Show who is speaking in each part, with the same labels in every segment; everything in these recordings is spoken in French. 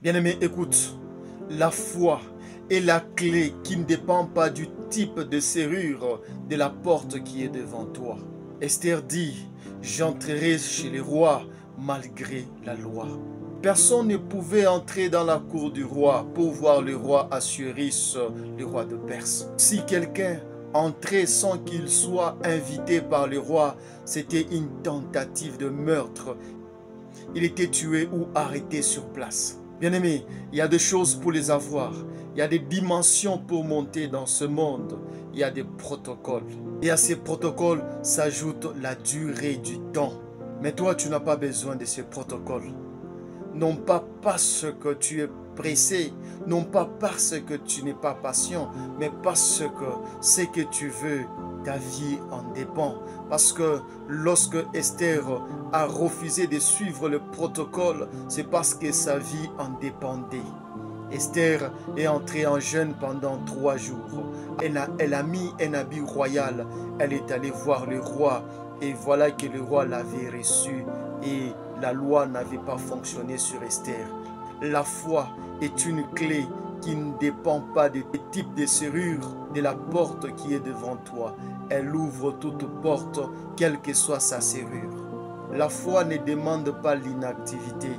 Speaker 1: Bien-aimé, écoute, la foi est la clé qui ne dépend pas du type de serrure de la porte qui est devant toi. Esther dit, j'entrerai chez les rois malgré la loi. Personne ne pouvait entrer dans la cour du roi pour voir le roi Assuérus, le roi de Perse. Si quelqu'un entrait sans qu'il soit invité par le roi, c'était une tentative de meurtre. Il était tué ou arrêté sur place. Bien-aimé, il y a des choses pour les avoir. Il y a des dimensions pour monter dans ce monde. Il y a des protocoles. Et à ces protocoles s'ajoute la durée du temps. Mais toi, tu n'as pas besoin de ces protocoles. Non pas parce que tu es pressé, non pas parce que tu n'es pas patient, mais parce que ce que tu veux, ta vie en dépend. Parce que lorsque Esther a refusé de suivre le protocole, c'est parce que sa vie en dépendait. Esther est entrée en jeûne pendant 3 jours. Elle a mis un habit royal. Elle est allée voir le roi. Et voilà que le roi l'avait reçu. Et la loi n'avait pas fonctionné sur Esther. La foi est une clé qui ne dépend pas du type de serrure de la porte qui est devant toi. Elle ouvre toute porte, quelle que soit sa serrure. La foi ne demande pas l'inactivité.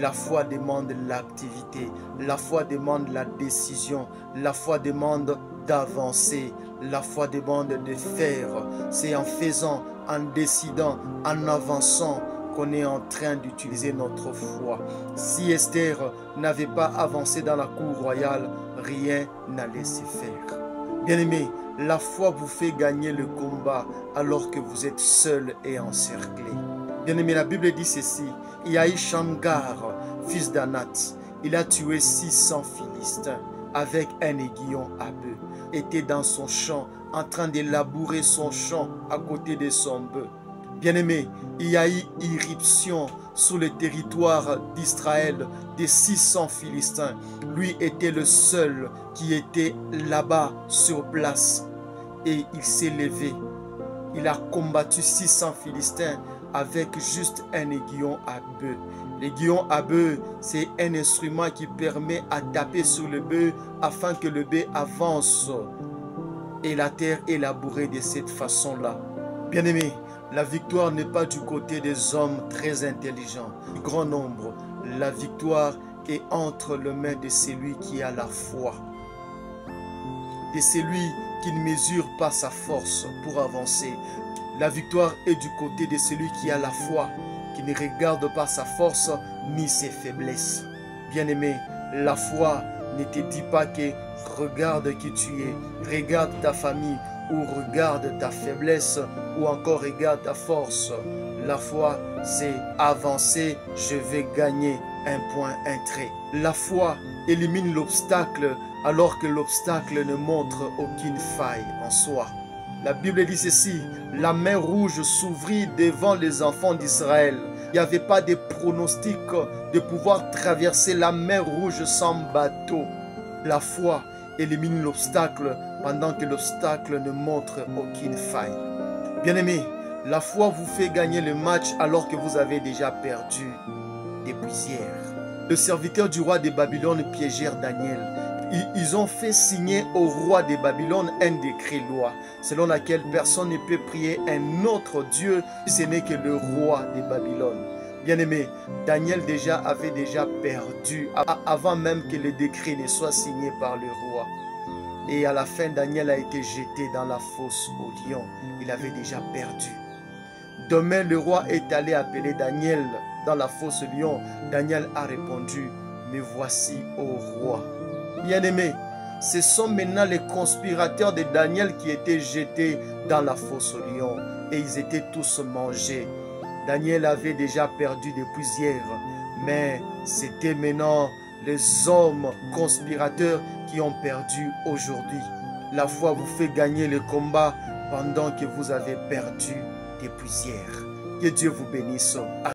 Speaker 1: La foi demande l'activité. La foi demande la décision. La foi demande d'avancer. La foi demande de faire. C'est en faisant, en décidant, en avançant qu'on est en train d'utiliser notre foi. Si Esther n'avait pas avancé dans la cour royale, rien n'allait se faire. Bien-aimé, la foi vous fait gagner le combat alors que vous êtes seul et encerclé. Bien-aimé, la Bible dit ceci. Il y a eu Shamgar, fils d'Anath. Il a tué 600 Philistins avec un aiguillon à bœuf. Était dans son champ, en train de labourer son champ à côté de son bœuf. Bien-aimé, il y a eu irruption sur le territoire d'Israël de 600 Philistins. Lui était le seul qui était là-bas sur place. Et il s'est levé. Il a combattu 600 Philistins avec juste un aiguillon à bœuf. L'aiguillon à bœuf, c'est un instrument qui permet à taper sur le bœuf afin que le bœuf avance. Et la terre est labourée de cette façon-là. Bien-aimé, la victoire n'est pas du côté des hommes très intelligents, du grand nombre. La victoire est entre les mains de celui qui a la foi. De celui qui ne mesure pas sa force pour avancer. La victoire est du côté de celui qui a la foi, qui ne regarde pas sa force ni ses faiblesses. Bien-aimé, la foi ne te dit pas que regarde qui tu es, regarde ta famille ou regarde ta faiblesse ou encore regarde ta force. La foi, c'est avancer, je vais gagner un point, un trait. La foi élimine l'obstacle alors que l'obstacle ne montre aucune faille en soi. La Bible dit ceci, la mer rouge s'ouvrit devant les enfants d'Israël. Il n'y avait pas de pronostic de pouvoir traverser la mer rouge sans bateau. La foi élimine l'obstacle pendant que l'obstacle ne montre aucune faille. Bien-aimé, la foi vous fait gagner le match alors que vous avez déjà perdu depuis hier. Le serviteur du roi de Babylone piégèrent Daniel. Ils ont fait signer au roi de Babylone un décret-loi selon laquelle personne ne peut prier un autre Dieu si ce n'est que le roi de Babylone. Bien-aimé, Daniel avait déjà perdu avant même que le décret ne soit signé par le roi. Et à la fin, Daniel a été jeté dans la fosse au lion. Il avait déjà perdu. Demain, le roi est allé appeler Daniel dans la fosse au lion. Daniel a répondu, me voici, ô roi. Bien-aimé, ce sont maintenant les conspirateurs de Daniel qui étaient jetés dans la fosse au lion. Et ils étaient tous mangés. Daniel avait déjà perdu depuis hier. Mais c'était maintenant les hommes conspirateurs qui ont perdu aujourd'hui. La foi vous fait gagner le combat pendant que vous avez perdu depuis hier. Que Dieu vous bénisse.